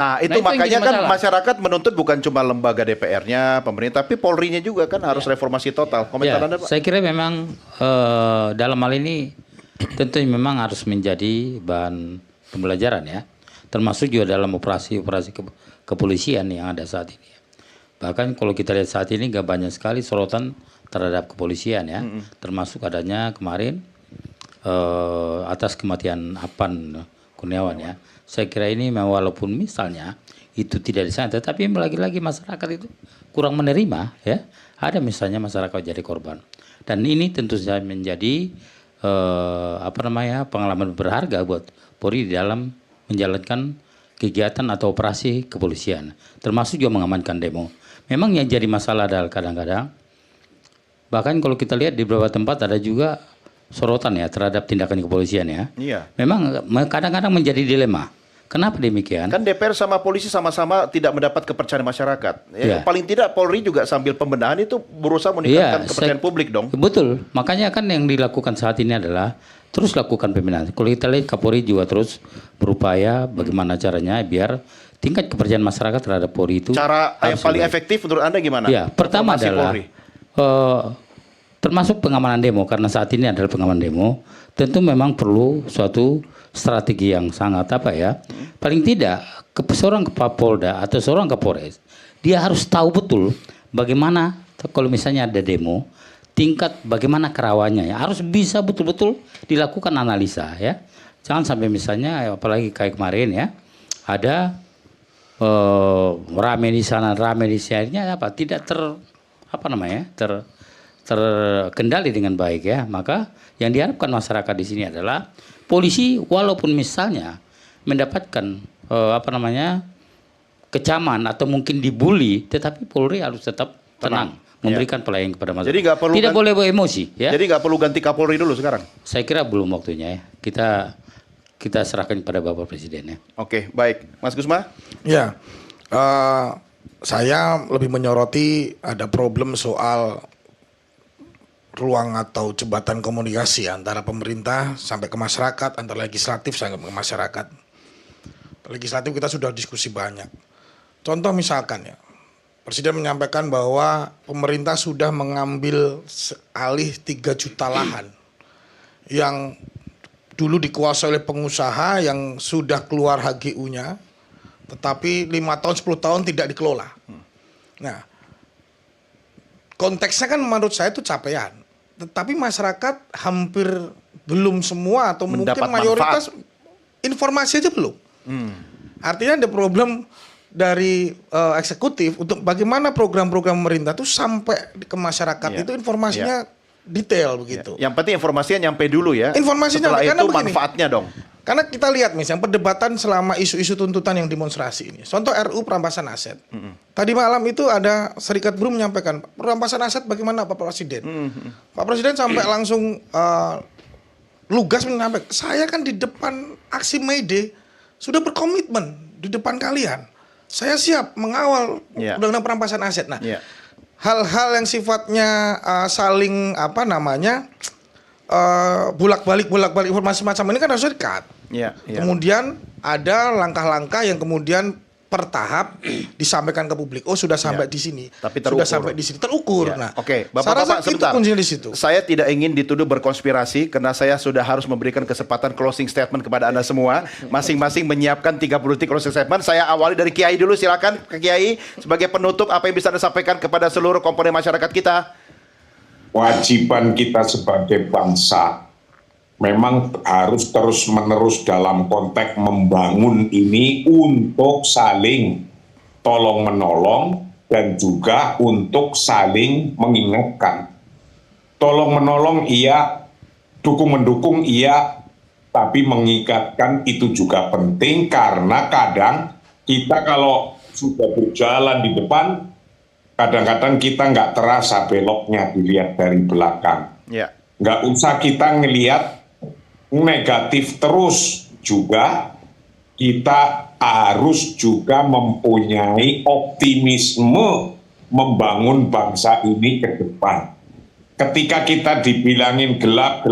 Nah, Nah, itu itu yang makanya jadi kan masalah. masyarakat menuntut bukan cuma lembaga DPR-nya, pemerintah, tapi Polri-nya juga kan harus reformasi total. Komentar Ya, Anda, Pak? saya kira memang dalam hal ini tentu memang harus menjadi bahan pembelajaran ya, termasuk juga dalam operasi-operasi kepolisian yang ada saat ini. Bahkan kalau kita lihat saat ini nggak banyak sekali sorotan terhadap kepolisian ya, termasuk adanya kemarin atas kematian Apan Kurniawan ya. Saya kira ini walaupun misalnya itu tidak disana, tetapi lagi-lagi masyarakat itu kurang menerima ya. Ada misalnya masyarakat jadi korban, dan ini tentu saja menjadi pengalaman berharga buat Polri di dalam menjalankan kegiatan atau operasi kepolisian, termasuk juga mengamankan demo. Memang yang jadi masalah adalah kadang-kadang, bahkan kalau kita lihat di beberapa tempat ada juga sorotan ya terhadap tindakan kepolisian ya. Iya. Memang kadang-kadang menjadi dilema. Kenapa demikian? Kan DPR sama polisi sama-sama tidak mendapat kepercayaan masyarakat. Iya. Paling tidak Polri juga sambil pembenahan itu berusaha meningkatkan kepercayaan publik dong. Betul. Makanya kan yang dilakukan saat ini adalah terus lakukan pembinaan. Kalau kita lihat Kapolri juga terus berupaya bagaimana caranya biar tingkat kepercayaan masyarakat terhadap Polri itu Cara yang harus paling baik. efektif menurut Anda gimana? Ya, pertama Reformasi adalah Polri. termasuk pengamanan demo, karena saat ini adalah pengamanan demo, tentu memang perlu suatu strategi yang sangat paling tidak seorang Kapolda atau seorang Kapolres, dia harus tahu betul bagaimana kalau misalnya ada demo, tingkat bagaimana kerawannya ya, harus bisa betul-betul dilakukan analisa ya. Jangan sampai misalnya apalagi kayak kemarin ya, ada rame di sana, rame di sini tidak terkendali dengan baik ya. Maka yang diharapkan masyarakat di sini adalah polisi walaupun misalnya mendapatkan kecaman atau mungkin dibully, tetapi Polri harus tetap tenang memberikan pelayanan kepada masyarakat. Jadi nggak perlu tidak boleh emosi ya. Jadi nggak perlu ganti Kapolri dulu sekarang. Saya kira belum waktunya ya. Kita serahkan pada Bapak Presiden ya. Oke, baik. Mas Gusma? Ya, saya lebih menyoroti ada problem soal ruang atau jembatan komunikasi antara pemerintah sampai ke masyarakat, antara legislatif sampai ke masyarakat. Legislatif kita sudah diskusi banyak. Contoh misalkan ya, Presiden menyampaikan bahwa pemerintah sudah mengambil alih 3 juta lahan yang dulu dikuasai oleh pengusaha yang sudah keluar HGU-nya, tetapi 5 tahun 10 tahun tidak dikelola. Nah, konteksnya kan menurut saya itu capaian, tetapi masyarakat hampir belum semua atau mendapat mungkin mayoritas informasi aja belum. Artinya ada problem dari eksekutif untuk bagaimana program-program pemerintah itu sampai ke masyarakat itu informasinya detail begitu. Yang penting informasinya nyampe dulu ya. Informasinya setelah karena itu begini, manfaatnya dong. Karena kita lihat misalnya perdebatan selama isu-isu tuntutan yang demonstrasi ini. Contoh RU perampasan aset. Tadi malam itu ada Serikat Buruh menyampaikan perampasan aset bagaimana Pak Presiden. Pak Presiden sampai langsung lugas menyampaikan, saya kan di depan aksi May Day sudah berkomitmen di depan kalian. Saya siap mengawal undang-undang perampasan aset. Nah, hal-hal yang sifatnya saling bolak-balik informasi macam ini kan harus dekat. Kemudian ada langkah-langkah yang kemudian per tahap disampaikan ke publik. Oh, sudah sampai di sini. Tapi terukur. Sudah sampai di sini terukur. Nah, oke, Bapak-bapak sebentar. Itu kuncinya di situ. Saya tidak ingin dituduh berkonspirasi karena saya sudah harus memberikan kesempatan closing statement kepada Anda semua. Masing-masing menyiapkan 30 detik closing statement. Saya awali dari Kiai dulu, silakan ke Kiai sebagai penutup apa yang bisa Anda sampaikan kepada seluruh komponen masyarakat kita. Kewajiban kita sebagai bangsa memang harus terus-menerus dalam konteks membangun ini untuk saling tolong-menolong dan juga untuk saling mengingatkan. Tolong-menolong iya, dukung-mendukung iya, tapi mengingatkan itu juga penting karena kadang kita kalau sudah berjalan di depan, kadang-kadang kita nggak terasa beloknya dilihat dari belakang. Nggak usah kita ngelihat negatif terus, juga kita harus juga mempunyai optimisme membangun bangsa ini ke depan. Ketika kita dibilangin gelap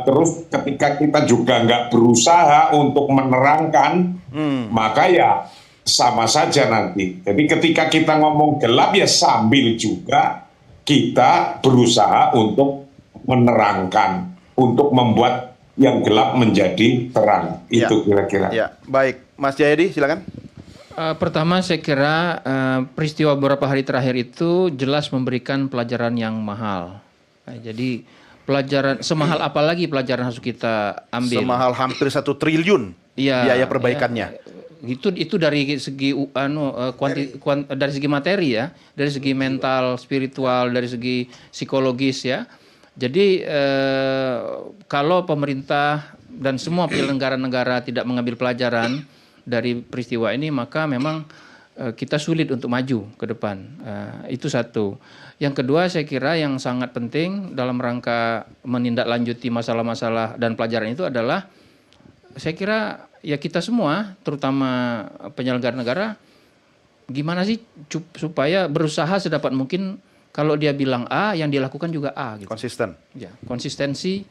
terus, ketika kita juga nggak berusaha untuk menerangkan, maka ya sama saja nanti. Jadi ketika kita ngomong gelap ya sambil juga kita berusaha untuk menerangkan, untuk membuat yang gelap menjadi terang. Ya. Itu kira-kira. Ya, baik. Mas Jayadi, silakan. Pertama saya kira peristiwa beberapa hari terakhir itu jelas memberikan pelajaran yang mahal. Jadi pelajaran semahal apa lagi pelajaran harus kita ambil? Semahal hampir 1 triliun Iya, biaya perbaikannya. Itu dari segi dari segi materi ya, dari segi mental, spiritual, dari segi psikologis ya. Jadi kalau pemerintah dan semua penyelenggara negara tidak mengambil pelajaran dari peristiwa ini, maka memang kita sulit untuk maju ke depan. Itu satu. Yang kedua, saya kira yang sangat penting dalam rangka menindaklanjuti masalah-masalah dan pelajaran itu adalah, saya kira ya kita semua, terutama penyelenggara negara, gimana sih supaya berusaha sedapat mungkin kalau dia bilang A, yang dia lakukan juga A. Gitu. Konsisten. Ya, konsistensi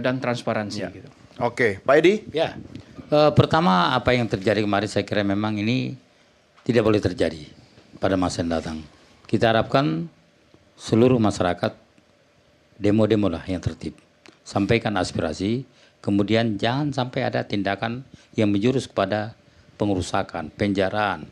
dan transparansi. Ya. Gitu. Oke, Pak Edi. Ya, pertama apa yang terjadi kemarin saya kira memang ini tidak boleh terjadi pada masa yang datang. Kita harapkan seluruh masyarakat demo-demo lah yang tertib. Sampaikan aspirasi, kemudian jangan sampai ada tindakan yang menjurus kepada pengerusakan, penjaraan,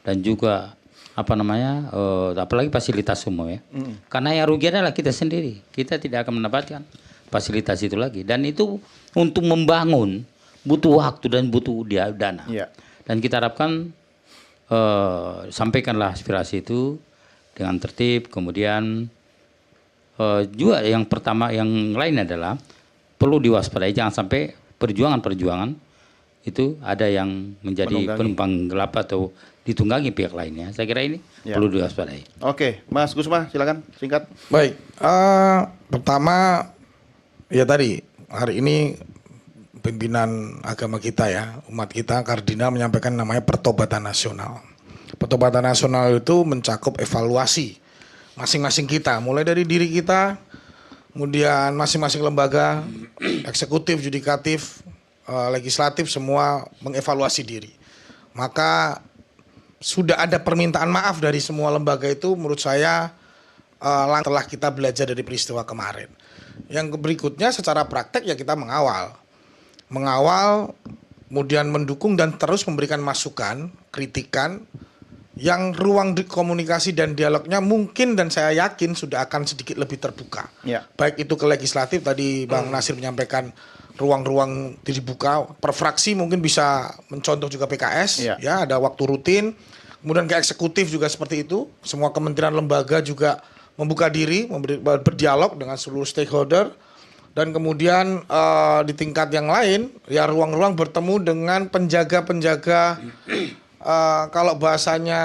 dan juga apalagi fasilitas umum ya. Karena yang rugi adalah kita sendiri. Kita tidak akan mendapatkan fasilitas itu lagi. Dan itu untuk membangun butuh waktu dan butuh dana. Ya. Dan kita harapkan sampaikanlah aspirasi itu dengan tertib. Kemudian juga yang pertama, yang lain adalah perlu diwaspadai, jangan sampai perjuangan-perjuangan itu ada yang menjadi penumpang gelap atau ditunggangi pihak lainnya. Saya kira ini perlu diwaspadai. Oke, Mas Gusma, silakan singkat. Baik, pertama ya tadi hari ini pimpinan agama kita ya, umat kita, kardinal menyampaikan namanya pertobatan nasional. Pertobatan nasional itu mencakup evaluasi masing-masing kita, mulai dari diri kita, kemudian masing-masing lembaga, eksekutif, yudikatif, legislatif, semua mengevaluasi diri. Maka sudah ada permintaan maaf dari semua lembaga itu, menurut saya telah kita belajar dari peristiwa kemarin. Yang berikutnya secara praktek ya kita mengawal, kemudian mendukung dan terus memberikan masukan, kritikan, yang ruang komunikasi dan dialognya mungkin dan saya yakin sudah akan sedikit lebih terbuka. Ya. Baik itu ke legislatif, tadi Bang Nasir menyampaikan ruang-ruang dibuka, per fraksi mungkin bisa mencontoh juga PKS, ya ada waktu rutin. Kemudian ke eksekutif juga seperti itu, semua kementerian lembaga juga membuka diri, berdialog dengan seluruh stakeholder. Dan kemudian di tingkat yang lain, ya ruang-ruang bertemu dengan penjaga-penjaga, kalau bahasanya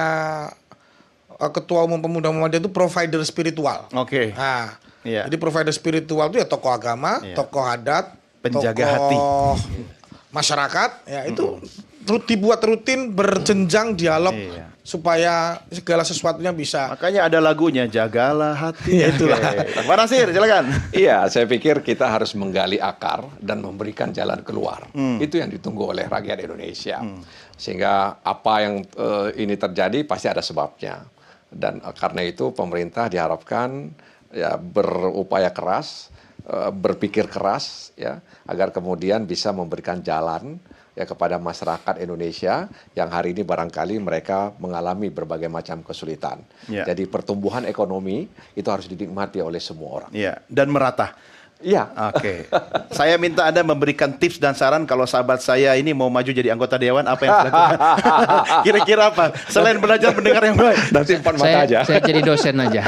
Ketua Umum Pemuda Muhammadiyah itu provider spiritual. Oke. Nah, Iya. jadi provider spiritual itu ya tokoh agama, tokoh adat, Penjaga tokoh hati. masyarakat, ya itu dibuat rutin berjenjang dialog supaya segala sesuatunya bisa. Makanya ada lagunya, jagalah hati. Itulah. Pak Nasir, silakan. Iya, saya pikir kita harus menggali akar dan memberikan jalan keluar. Itu yang ditunggu oleh rakyat Indonesia. Sehingga apa yang ini terjadi pasti ada sebabnya. Dan karena itu pemerintah diharapkan ya berupaya keras, berpikir keras ya agar kemudian bisa memberikan jalan ya kepada masyarakat Indonesia yang hari ini barangkali mereka mengalami berbagai macam kesulitan. Ya. Jadi pertumbuhan ekonomi itu harus dinikmati oleh semua orang. Iya, dan merata. Iya. Oke. Saya minta Anda memberikan tips dan saran kalau sahabat saya ini mau maju jadi anggota dewan, apa yang harus dilakukan? Kira-kira apa? Selain belajar mendengar yang baik. Dan simpan mata aja. Saya jadi dosen aja.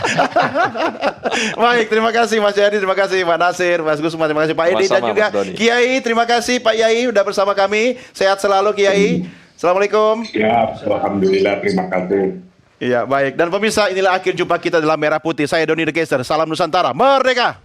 Baik, terima kasih Mas Jadi, terima kasih Pak Nasir, Mas Gusman, terima kasih Pak Edi, dan Sama-sama, juga Mas Doni. Kiai. Terima kasih Pak Yai udah bersama kami. Sehat selalu Kiai. Assalamualaikum. Ya, alhamdulillah, terima kasih. Iya, baik. Dan pemirsa, inilah akhir jumpa kita dalam Merah Putih. Saya Doni The Caster. Salam Nusantara. Merdeka!